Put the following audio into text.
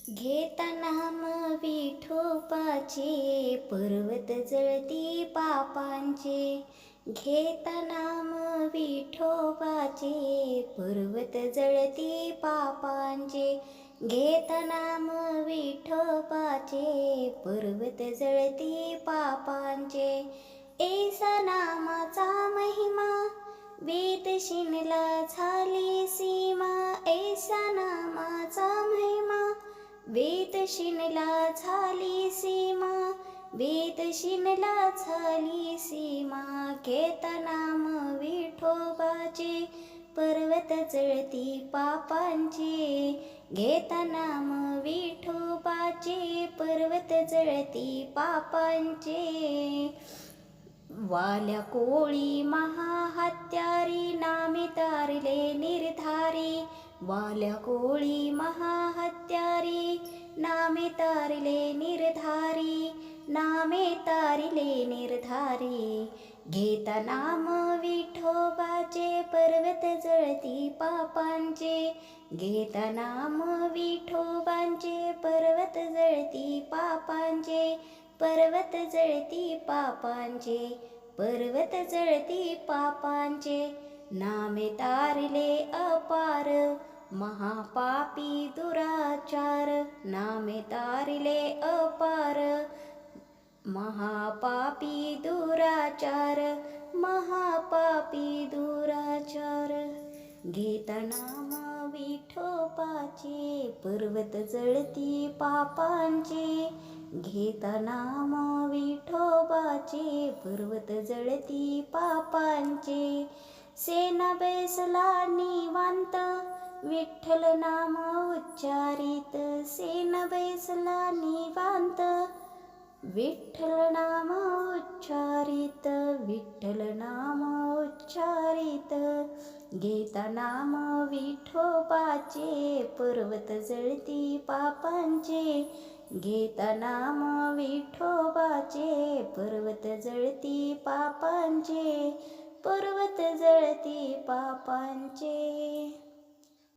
घेता नाम विठोबाचे, पर्वत जळती पापांचे. घेता नाम विठोबाचे, पर्वत जळती पापांचे. घेता नाम विठोबाचे, पर्वत जळती पापांचे. ऐसा नामाचा महिमा, वेद शिनला झाली सीमा. ऐसा नामाचा महिमा, वेद शिनला झाली सीमा. वेद शिनला झाली सीमा. घेता नाम विठोबाचे, पर्वत जळती पापांचे. घेता नाम विठोबाचे, पर्वत जळती पापांचे. वाल्या कोळी महाहत्यारी, नामे तारिले निर्धारी. वाल्या कोळी महाहत्यारी, नामे तारिले निर्धारी. नामे तारिले निर्धारी. घेता नाम विठोबाचे, पर्वत जळती पापांचे. घेता नाम विठोबांचे, पर्वत जळती पापांचे. पर्वत जळती पापांचे. पर्वत जळती पापांचे. नामे तारिले अपार, महापापी दुराचार. नामे तारिले अपार, महापापी दुराचार. महापापी दुराचार. घेता नाम विठोबाचे, पर्वत जळती पापांचे. घेता नाम विठोबाचे, पर्वत जळती पापांचे. सेना बैसला निवांत, विठ्ठल नाम उच्चारित. सेना बैसला निवांत, विठ्ठल नाम उच्चारित. विठ्ठल नाम उच्चारित. घेता नाम विठोबाचे, पर्वत जळती पापांचे. घेता नाम विठोबाचे, पर्वत जळती पापांचे. पर्वत जळती पापांचे.